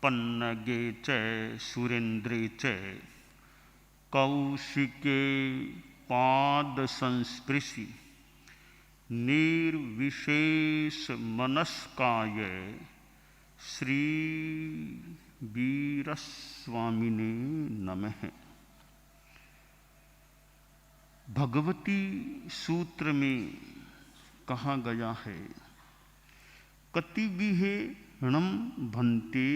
पन्नगे च सुरेन्द्रे च कौशिके पाद संस्पृशि निर्विशेष मनस्काय श्री वीरस्वामिने नमः। भगवती सूत्र में कहा गया है, कतिविहेणम भन्ते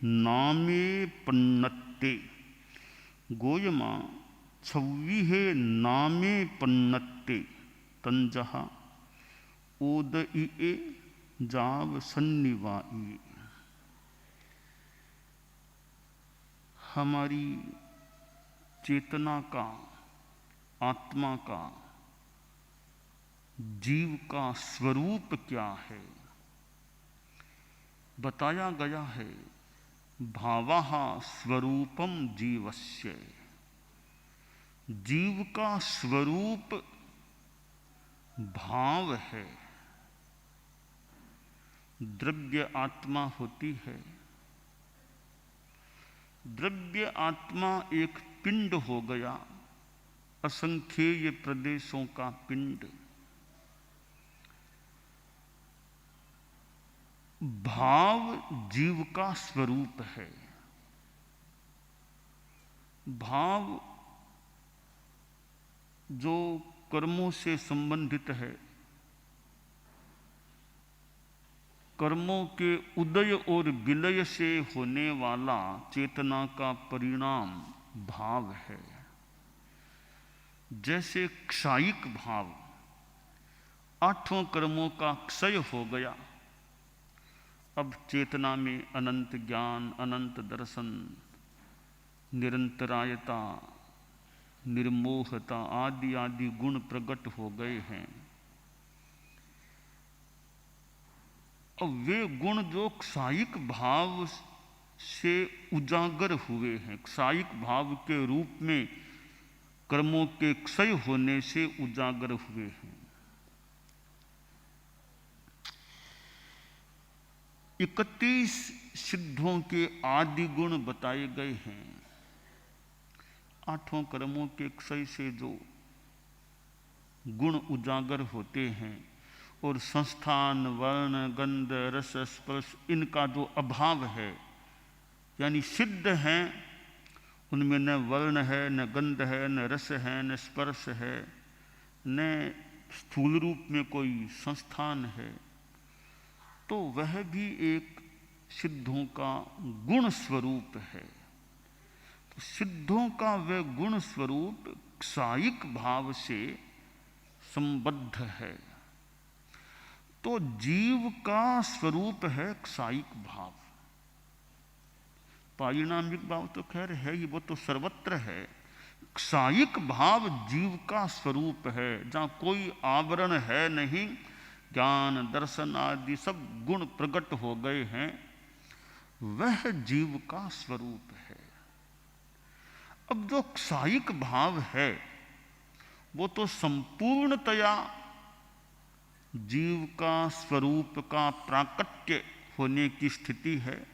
नामे पन्नत्ते गोयमा छव्विहे नामे पन्नत्ते तंजहा ओदइए जाव सन्निवाई। हमारी चेतना का, आत्मा का, जीव का स्वरूप क्या है बताया गया है। भावः स्वरूपम जीवस्य, जीव का स्वरूप भाव है। द्रव्य आत्मा होती है। द्रव्य आत्मा एक पिंड हो गया, असंख्येय प्रदेशों का पिंड। भाव जीव का स्वरूप है। भाव जो कर्मों से संबंधित है, कर्मों के उदय और विलय से होने वाला चेतना का परिणाम भाव है। जैसे क्षायिक भाव, आठों कर्मों का क्षय हो गया, अब चेतना में अनंत ज्ञान, अनंत दर्शन, निरंतरायता, निर्मोहता आदि आदि गुण प्रकट हो गए हैं। अब वे गुण जो क्षायिक भाव से उजागर हुए हैं, क्षायिक भाव के रूप में कर्मों के क्षय होने से उजागर हुए हैं। 31 सिद्धों के आदि गुण बताए गए हैं। आठों कर्मों के क्षय से जो गुण उजागर होते हैं और संस्थान, वर्ण, गंध, रस, स्पर्श इनका जो अभाव है, यानी सिद्ध हैं, उनमें न वर्ण है, न गंध है, न रस है, न स्पर्श है, न स्थूल रूप में कोई संस्थान है, तो वह भी एक सिद्धों का गुण स्वरूप है। तो सिद्धों का वह गुण स्वरूप क्षायिक भाव से संबद्ध है। तो जीव का स्वरूप है क्षायिक भाव। पारिणामिक भाव तो खैर है ही, वो तो सर्वत्र है। क्षायिक भाव जीव का स्वरूप है, जहाँ कोई आवरण है नहीं, ज्ञान, दर्शन आदि सब गुण प्रकट हो गए हैं, वह जीव का स्वरूप है। अब जो क्षायिक भाव है वो तो संपूर्णतया जीव का स्वरूप का प्राकट्य होने की स्थिति है।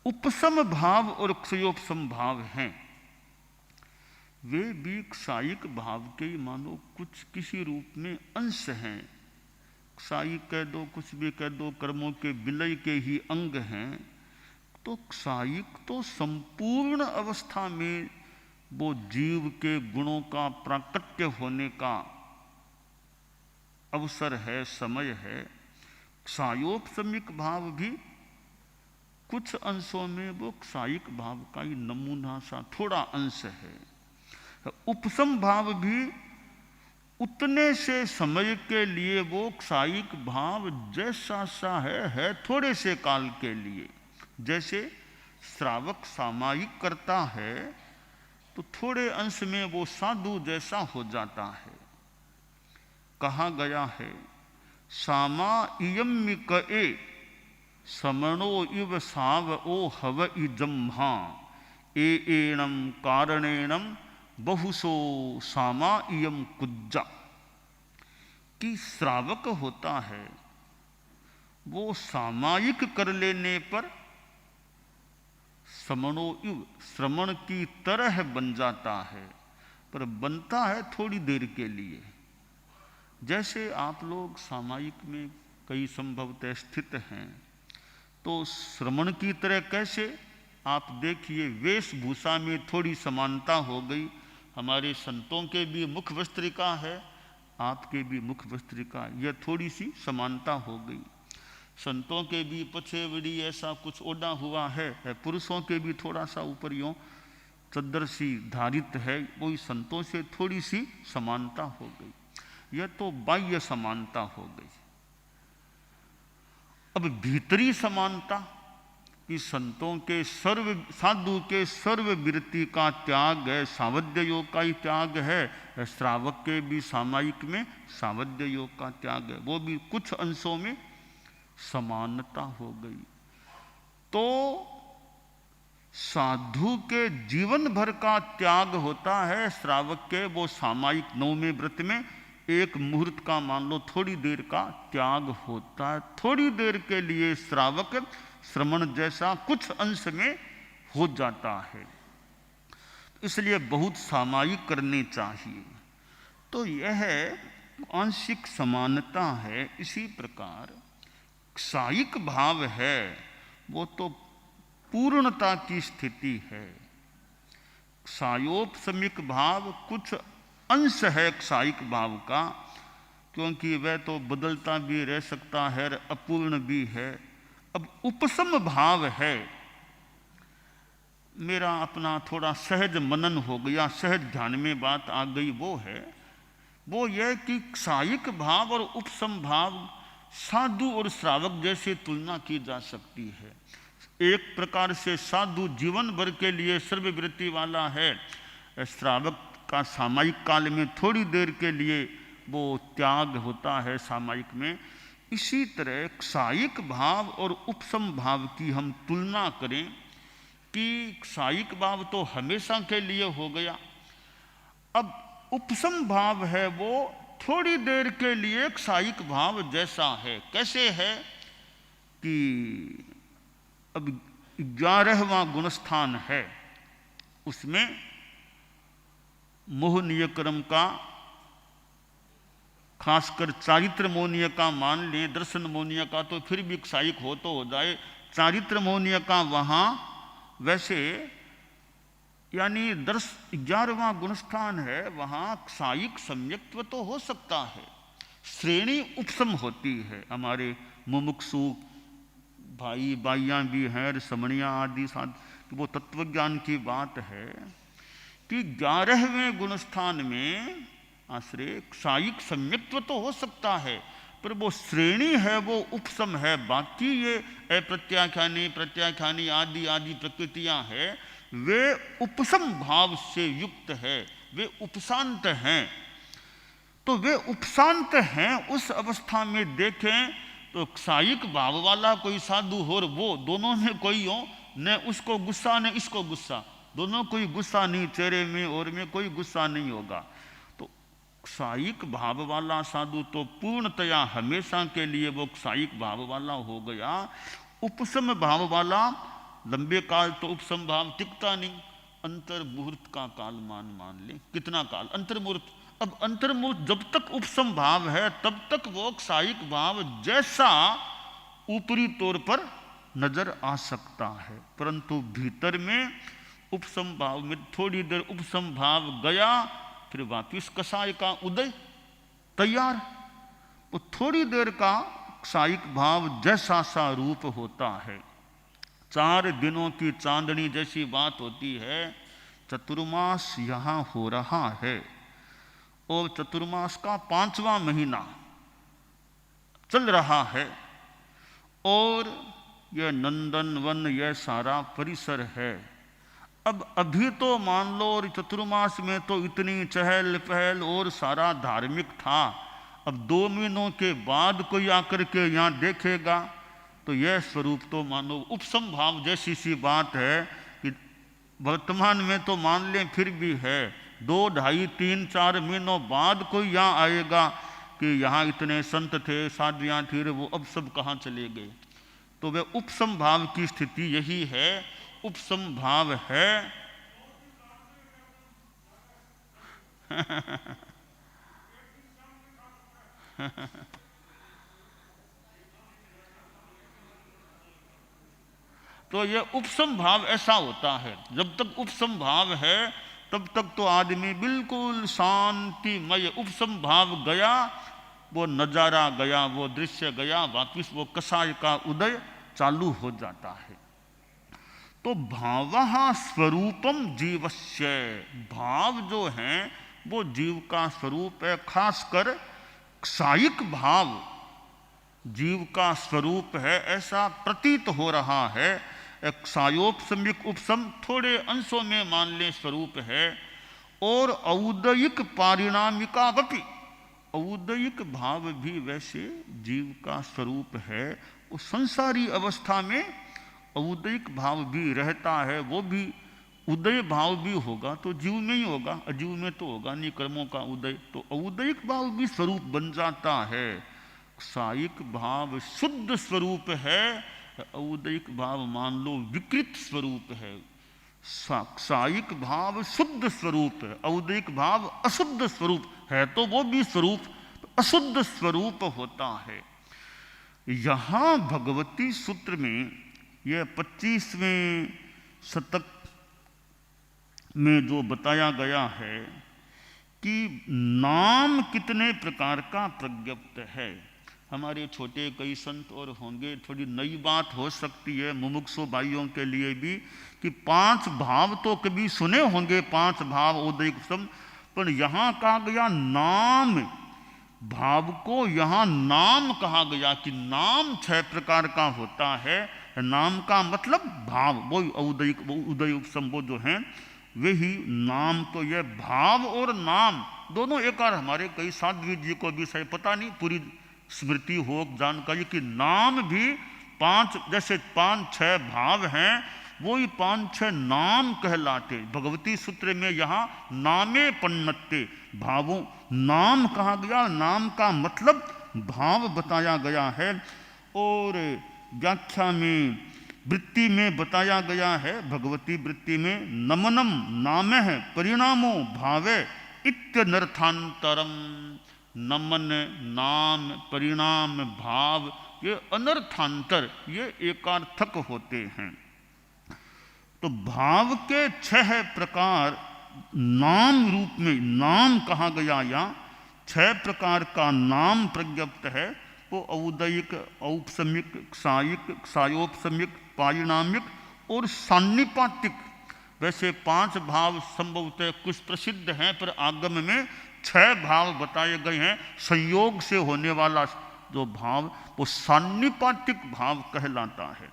उपशम भाव और क्षयोपशम भाव हैं, वे भी क्षायिक भाव के मानो कुछ किसी रूप में अंश हैं। क्षायिक कह दो, कुछ भी कह दो, कर्मों के विलय के ही अंग हैं। तो क्षायिक तो संपूर्ण अवस्था में वो जीव के गुणों का प्राकट्य होने का अवसर है, समय है। क्षयोपशमिक भाव भी कुछ अंशों में वो क्षायिक भाव का ही नमूना सा थोड़ा अंश है। उपशम भाव भी उतने से समय के लिए वो क्षायिक भाव जैसा सा है थोड़े से काल के लिए। जैसे श्रावक सामायिक करता है तो थोड़े अंश में वो साधु जैसा हो जाता है। कहा गया है, सामा इयम्मिक ए समणो इव साव ओ हव इजम्हा एणम कारणेणम बहुसो सामा इयम कुज्जा। कि श्रावक होता है वो सामायिक कर लेने पर समणो इव, श्रमण की तरह बन जाता है, पर बनता है थोड़ी देर के लिए। जैसे आप लोग सामायिक में कई संभवतः स्थित हैं, तो श्रमण की तरह कैसे? आप देखिए, वेशभूषा में थोड़ी समानता हो गई। हमारे संतों के भी मुख वस्त्रिका है, आपके भी मुख वस्त्रिका, यह थोड़ी सी समानता हो गई। संतों के भी पछेवड़ी ऐसा कुछ ओढ़ा हुआ है, पुरुषों के भी थोड़ा सा ऊपर यूं चद्दर सी धारित है, वही संतों से थोड़ी सी समानता हो गई। यह तो बाह्य समानता हो गई। अब भीतरी समानता कि संतों के साधु के सर्ववृत्ति का त्याग है, सावध्य योग का ही त्याग है। श्रावक के भी सामायिक में सावध्य योग का त्याग है, वो भी कुछ अंशों में समानता हो गई। तो साधु के जीवन भर का त्याग होता है, श्रावक के वो सामायिक 9वें व्रत में एक मुहूर्त का, मान लो थोड़ी देर का त्याग होता है। थोड़ी देर के लिए श्रावक श्रमण जैसा कुछ अंश में हो जाता है, इसलिए बहुत सामायिक करने चाहिए। तो यह आंशिक समानता है। इसी प्रकार सायिक भाव है, वो तो पूर्णता की स्थिति है। सायोपशमिक भाव कुछ अंश है सायिक भाव का, क्योंकि वह तो बदलता भी रह सकता है, अपूर्ण भी है। अब उपशम भाव है, मेरा अपना थोड़ा सहज मनन हो गया, सहज ध्यान में बात आ गई, वो यह कि सायिक भाव और उपशम भाव साधु और श्रावक जैसे तुलना की जा सकती है। एक प्रकार से साधु जीवन भर के लिए सर्ववृत्ति वाला है, श्रावक का सामायिक काल में थोड़ी देर के लिए वो त्याग होता है सामायिक में। इसी तरह सायिक भाव और उपशम भाव की हम तुलना करें कि सायिक भाव तो हमेशा के लिए हो गया, अब उपशम भाव है वो थोड़ी देर के लिए सायिक भाव जैसा है। कैसे है कि अब 11वां गुणस्थान है, उसमें मोहनीय क्रम का, खासकर चारित्र मोहनीय का मान लें, दर्शन मोहनीय का तो फिर भी सायिक हो तो हो जाए, चारित्र मोहनीय का वहाँ वैसे यानी 11वां गुणस्थान है, वहाँ सायिक सम्यक्त्व तो हो सकता है, श्रेणी उपशम होती है। हमारे मुमुक्षु भाई बाइयाँ भी हैं, समणियाँ आदि साथ, वो तत्वज्ञान की बात है कि 11वें गुणस्थान में आश्रय सायिक सम्यक्त्व तो हो सकता है, पर वो श्रेणी है वो उपशम है। बाकी ये अप्रत्याख्यानी प्रत्याख्यानी आदि आदि प्रकृतियां हैं, वे उपशम भाव से युक्त है, वे उपशांत हैं। तो वे उपशांत हैं, उस अवस्था में देखें तो सायिक भाव वाला कोई साधु हो, वो दोनों में कोई हो, न उसको गुस्सा न इसको गुस्सा, दोनों कोई गुस्सा नहीं, चेहरे में और में कोई गुस्सा नहीं होगा। तो सायिक भाव वाला साधु तो पूर्णतया हमेशा के लिए वो सायिक भाव वाला हो गया। उपशम भाव वाला लंबे काल तो उपशम भाव टिकता नहीं, अंतर मुहूर्त का काल मान ले, कितना काल अंतर मुहूर्त। अब अंतर मुहूर्त जब तक उपशम भाव है तब तक वो सायिक भाव जैसा ऊपरी तौर पर नजर आ सकता है, परंतु भीतर में उपशम भाव में थोड़ी देर उपशम भाव गया, फिर वापिस कसाय का उदय तैयार। वो थोड़ी देर का सायिक भाव जैसा सा रूप होता है। 4 दिनों की चांदनी जैसी बात होती है। चतुर्मास यहाँ हो रहा है और चतुर्मास का 5वां महीना चल रहा है और यह नंदन वन, यह सारा परिसर है। अब अभी तो मान लो और चतुर्मास में तो इतनी चहल पहल और सारा धार्मिक था, अब 2 महीनों के बाद कोई आकर के यहाँ देखेगा तो यह स्वरूप तो मानो उपशम भाव जैसी सी बात है कि वर्तमान में तो मान लें फिर भी है, 2, 2.5, 3, 4 महीनों बाद कोई यहाँ आएगा कि यहाँ इतने संत थे, साधुयाँ थी, वो अब सब कहाँ चले गए। तो वह उपशम भाव की स्थिति यही है उपसम भाव है तो ये उपसम भाव ऐसा होता है, जब तक उपसम भाव है तब तक तो आदमी बिल्कुल शांतिमय, उपसम भाव गया वो नजारा गया, वो दृश्य गया, वापिस वो कषाय का उदय चालू हो जाता है। तो भावः स्वरूपम जीवस्य, भाव जो है वो जीव का स्वरूप है, खासकर क्षायिक भाव जीव का स्वरूप है, ऐसा प्रतीत हो रहा है। क्षायोपसमिक उपसम थोड़े अंशों में मान लें स्वरूप है, और औदयिक पारिणामिकावपि, औदयिक भाव भी वैसे जीव का स्वरूप है। उस संसारी अवस्था में औदयिक भाव भी रहता है, वो भी उदय भाव भी होगा तो जीव में ही होगा, अजीव में तो होगा नहीं, कर्मों का उदय। तो औदयिक भाव भी स्वरूप बन जाता है। क्षायिक भाव शुद्ध स्वरूप है, औदयिक भाव मान लो विकृत स्वरूप है। क्षायिक भाव शुद्ध स्वरूप है, औदयिक भाव अशुद्ध स्वरूप है, तो वो भी स्वरूप अशुद्ध स्वरूप होता है। यहां भगवती सूत्र में यह 25वें शतक में जो बताया गया है कि नाम कितने प्रकार का प्रज्ञप्त है। हमारे छोटे कई संत और होंगे, थोड़ी नई बात हो सकती है मुमुक्षु भाइयों के लिए भी, कि 5 भाव तो कभी सुने होंगे, 5 भाव उदयिक उपसम, पर यहाँ कहा गया नाम, भाव को यहाँ नाम कहा गया कि नाम 6 प्रकार का होता है। नाम का मतलब भाव, वो औदयिक उदय उपसम वो जो हैं वही नाम। तो ये भाव और नाम दोनों एक और, हमारे कई साध्वी जी को भी सही पता नहीं पूरी स्मृति हो जानकारी कि नाम भी 5, जैसे 5-6 भाव हैं वो ही 5-6 नाम कहलाते। भगवती सूत्र में यहाँ नामे पन्नत्ते, भावों नाम कहा गया, नाम का मतलब भाव बताया गया है। और व्याख्या में वृत्ति में बताया गया है, भगवती वृत्ति में नमनम नामः परिणामो भावे इत्यनर्थांतरम। नमन नाम परिणाम भाव ये अनर्थांतर, ये एकार्थक होते हैं। तो भाव के 6 प्रकार नाम रूप में नाम कहा गया, या 6 प्रकार का नाम प्रज्ञप्त है, वो औदयिक, औपसमिक, क्षायिक, क्षायोपसमिक, पारिणामिक और सान्निपातिक। वैसे 5 भाव संभवतः कुछ प्रसिद्ध हैं, पर आगम में 6 भाव बताए गए हैं। संयोग से होने वाला जो भाव वो सान्निपातिक भाव कहलाता है।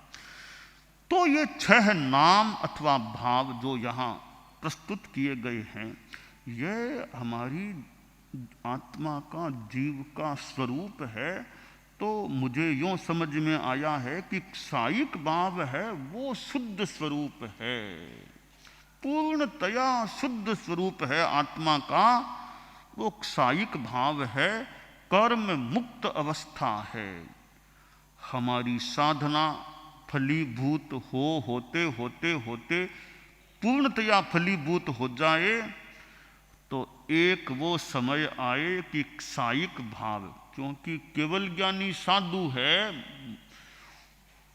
तो ये 6 नाम अथवा भाव जो यहाँ प्रस्तुत किए गए हैं, ये हमारी आत्मा का, जीव का स्वरूप है। तो मुझे यूँ समझ में आया है कि क्षायिक भाव है वो शुद्ध स्वरूप है, पूर्णतया शुद्ध स्वरूप है आत्मा का, वो क्षायिक भाव है, कर्म मुक्त अवस्था है। हमारी साधना फलीभूत होते होते होते पूर्णतया फलीभूत हो जाए तो एक वो समय आए कि क्षायिक भाव, क्योंकि केवल ज्ञानी साधु है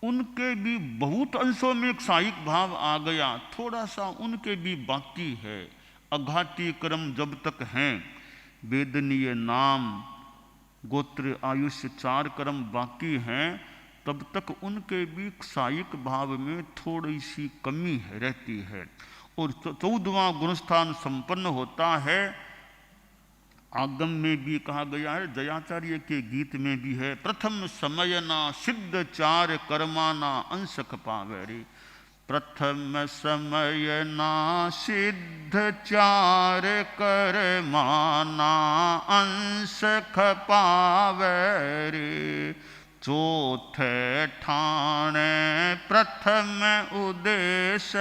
उनके भी बहुत अंशों में क्षायिक भाव आ गया, थोड़ा सा उनके भी बाकी है। अघाती कर्म जब तक हैं, वेदनीय नाम गोत्र आयुष्य 4 कर्म बाकी हैं, तब तक उनके भी क्षायिक भाव में थोड़ी सी कमी रहती है। और 14वां गुणस्थान संपन्न होता है। आगम में भी कहा गया है, जयाचार्य के गीत में भी है, प्रथम समय ना सिद्ध 4 कर्माना अंश पावे रे। प्रथम समय ना सिद्ध 4 कर्माना अंश पावे रे। चौथे ठाणे प्रथम उद्देश्य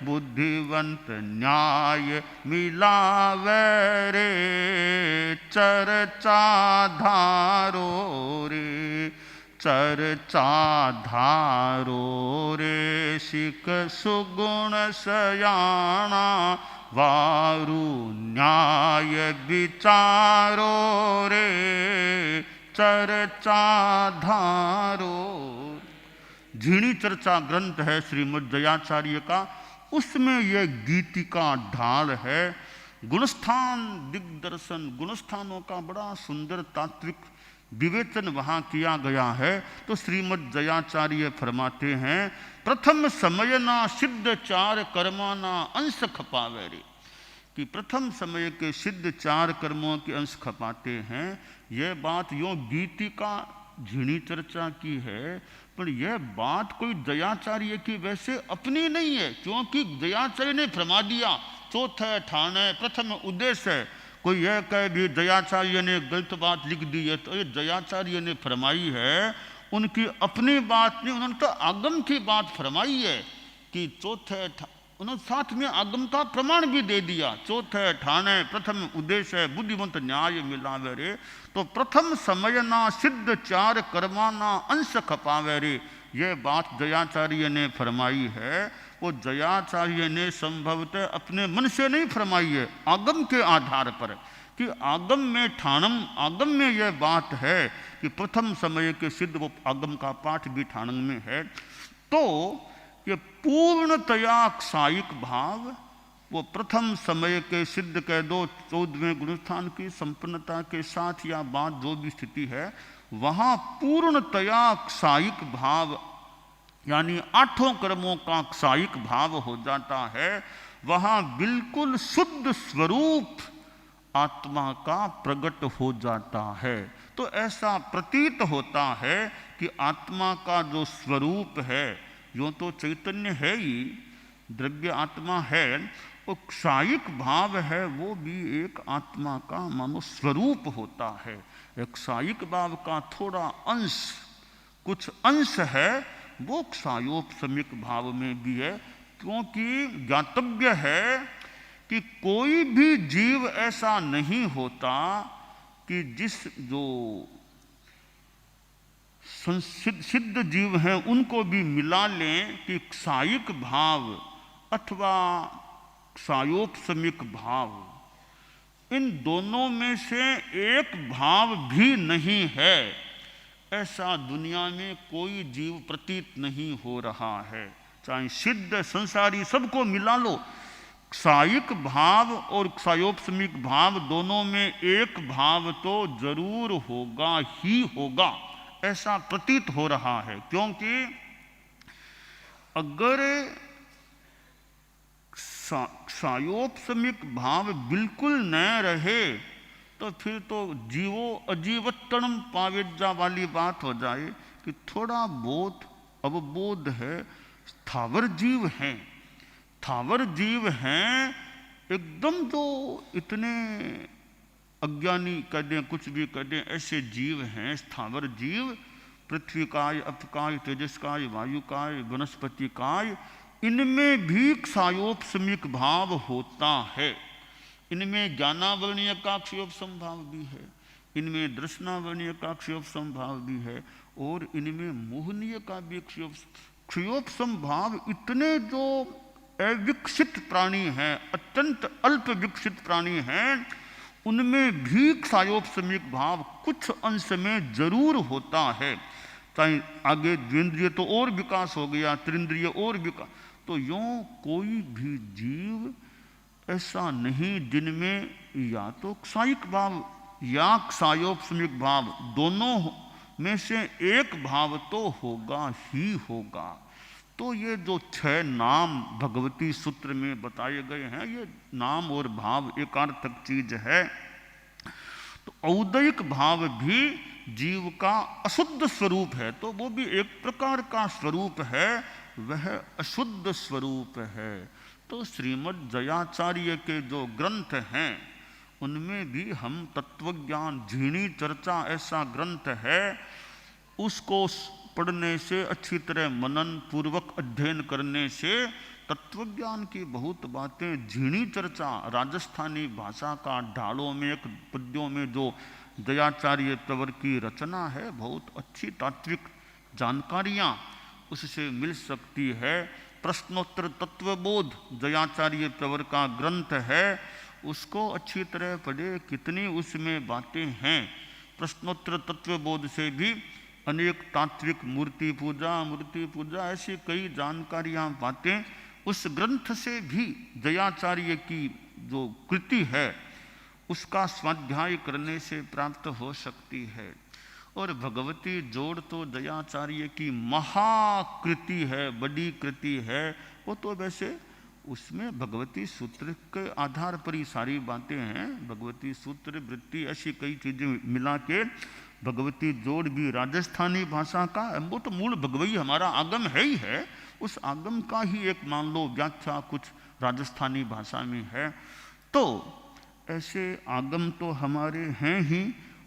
बुद्धिवंत न्याय मिलावे रे। चर्चा धारो रे, चर्चा धारो रे देशिक सुगुण सयाना, वारु न्याय विचारो रे चर्चा धारो। झीणी चर्चा ग्रंथ है श्रीमद् जयाचार्य का, उसमें यह गीतिका ढाल है। गुणस्थान दिग्दर्शन, गुणस्थानों का बड़ा सुंदर तात्विक विवेचन वहाँ किया गया है। तो श्रीमद् जयाचार्य फरमाते हैं, प्रथम समयना सिद्ध चार कर्माना अंश खपावे रे, कि प्रथम समय के सिद्ध चार कर्मों के अंश खपाते हैं। यह बात यूँ गीतिका झीणी चर्चा की है, पर यह बात कोई जयाचार्य की वैसे अपनी नहीं है, क्योंकि जयाचार्य ने फरमा दिया चौथे ठाणे प्रथम उद्देश्य है। कोई यह कहे भी जयाचार्य ने गलत बात लिख दी है, तो ये जयाचार्य ने फरमाई है, उनकी अपनी बात नहीं, उन्होंने तो आगम की बात फरमाई है कि चौथे, उन्होंने साथ में आगम का प्रमाण भी दे दिया, चौथे ठाणे प्रथम उद्देश्य बुद्धिमंत न्याय मिलावे रे। तो प्रथम समयना सिद्ध चार कर्माना अंश खपावे रे, ये बात जयाचार्य ने फरमाई है। वो जयाचार्य ने संभवतः अपने मन से नहीं फरमाई है, आगम के आधार पर, कि आगम में ठाणम, आगम में यह बात है कि प्रथम समय के सिद्ध, वो आगम का पाठ भी ठाणम में है। तो ये पूर्णतया क्षायिक भाव, वो प्रथम समय के सिद्ध कह दो 14वें गुणस्थान की संपन्नता के साथ या बाद जो भी स्थिति है, वहाँ पूर्णतया क्षायिक भाव यानी आठों कर्मों का क्षायिक भाव हो जाता है। वहाँ बिल्कुल शुद्ध स्वरूप आत्मा का प्रकट हो जाता है। तो ऐसा प्रतीत होता है कि आत्मा का जो स्वरूप है, यूँ तो चैतन्य है ही, द्रव्य आत्मा है, वो क्षायिक भाव है, वो भी एक आत्मा का मानो स्वरूप होता है। एक क्षायिक भाव का थोड़ा अंश, कुछ अंश है, वो क्षायोपशमिक भाव में भी है। क्योंकि ज्ञातव्य है कि कोई भी जीव ऐसा नहीं होता कि जिस जो सिद्ध जीव हैं उनको भी मिला लें कि क्षायिक भाव अथवा क्षायोपशमिक भाव, इन दोनों में से एक भाव भी नहीं है, ऐसा दुनिया में कोई जीव प्रतीत नहीं हो रहा है। चाहे सिद्ध संसारी सबको मिला लो, क्षायिक भाव और क्षायोपशमिक भाव दोनों में एक भाव तो जरूर होगा ही होगा, ऐसा प्रतीत हो रहा है। क्योंकि अगर क्षायोपशमिक भाव बिल्कुल न रहे तो फिर तो जीवो अजीवत्तणम पावेज्जा वाली बात हो जाए कि थोड़ा बहुत अवबोध है, स्थावर जीव हैं, स्थावर जीव हैं, एकदम जो इतने अज्ञानी कह दें, कुछ भी कह दें, ऐसे जीव हैं, स्थावर जीव, पृथ्वी काय, अपकाय, तेजस्काय, वायुकाय, वनस्पति काय, इनमें भी क्षायोपशमिक भाव होता है। इनमें ज्ञानावर्णीय का क्षयोपशम भाव भी है, इनमें दर्शनावर्णीय का क्षयोपशम भाव भी है, और इनमें मोहनीय का भी क्षयोपशम भाव। इतने जो अविकसित प्राणी हैं, अत्यंत अल्प विकसित प्राणी हैं, उनमें भी क्षयोपशमिक भाव कुछ अंश में जरूर होता है। चाहे आगे द्विंद्रिय तो और विकास हो गया, त्रिंद्रिय और विकास, तो यूँ कोई भी जीव ऐसा नहीं जिनमें या तो क्षायिक भाव या क्षायोपशमिक भाव, दोनों में से एक भाव तो होगा ही होगा। तो ये जो 6 नाम भगवती सूत्र में बताए गए हैं, ये नाम और भाव एकार्थक चीज है। तो औदयिक भाव भी जीव का अशुद्ध स्वरूप है, तो वो भी एक प्रकार का स्वरूप है, वह अशुद्ध स्वरूप है। तो श्रीमद् जयाचार्य के जो ग्रंथ हैं उनमें भी हम तत्वज्ञान, झीणी चर्चा ऐसा ग्रंथ है, उसको पढ़ने से, अच्छी तरह मनन पूर्वक अध्ययन करने से तत्वज्ञान की बहुत बातें, झीणी चर्चा, राजस्थानी भाषा का ढालों में एक पद्यों में जो जयाचार्य तवर की रचना है, बहुत अच्छी तात्विक जानकारियाँ उससे मिल सकती है। प्रश्नोत्तर तत्वबोध जयाचार्य प्रवर का ग्रंथ है, उसको अच्छी तरह पढ़े, कितनी उसमें बातें हैं। प्रश्नोत्तर तत्वबोध से भी अनेक तात्विक मूर्ति पूजा ऐसी कई जानकारियां बातें उस ग्रंथ से भी जयाचार्य की जो कृति है उसका स्वाध्याय करने से प्राप्त हो सकती है। और भगवती जोड़ तो जयाचार्य की महाकृति है, बड़ी कृति है। वो तो वैसे उसमें भगवती सूत्र के आधार पर ही सारी बातें हैं। भगवती सूत्र वृत्ति ऐसी कई चीजें मिला के भगवती जोड़ भी राजस्थानी भाषा का, वो तो मूल भगवई हमारा आगम है ही है, उस आगम का ही एक मान लो व्याख्या कुछ राजस्थानी भाषा में है। तो ऐसे आगम तो हमारे हैं ही,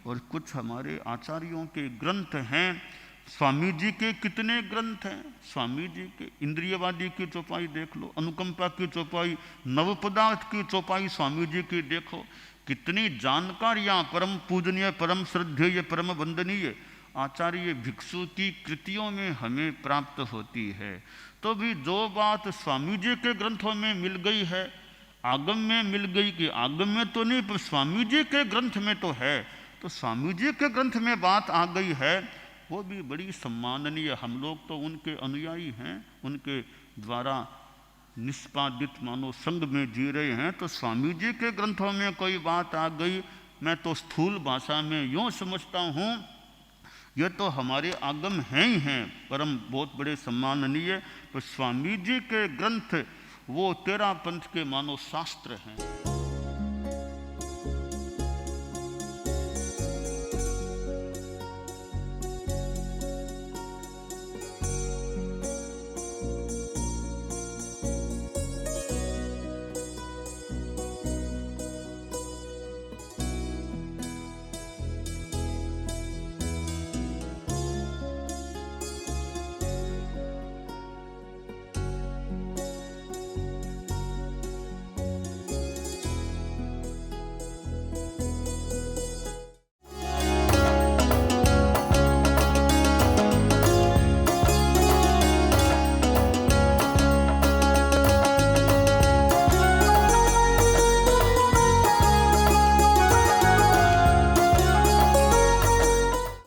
और कुछ हमारे आचार्यों के ग्रंथ हैं। स्वामी जी के कितने ग्रंथ हैं। स्वामी जी के इंद्रियवादी की चौपाई देख लो, अनुकंपा की चौपाई, नव पदार्थ की चौपाई स्वामी जी की देखो, कितनी जानकारियां परम पूजनीय, परम श्रद्धेय, परम वंदनीय आचार्य भिक्षु की कृतियों में हमें प्राप्त होती है। तो भी जो बात स्वामी जी के ग्रंथों में मिल गई है, आगम में मिल गई कि आगम में तो नहीं, पर स्वामी जी के ग्रंथ में तो है, तो स्वामी जी के ग्रंथ में बात आ गई है, वो भी बड़ी सम्माननीय। हम लोग तो उनके अनुयायी हैं, उनके द्वारा निष्पादित मानो संग में जी रहे हैं। तो स्वामी जी के ग्रंथों में कोई बात आ गई, मैं तो स्थूल भाषा में यूँ समझता हूँ ये तो हमारे आगम हैं ही हैं, परम बहुत बड़े सम्माननीय। तो स्वामी जी के ग्रंथ वो तेरा पंथ के मानो शास्त्र हैं।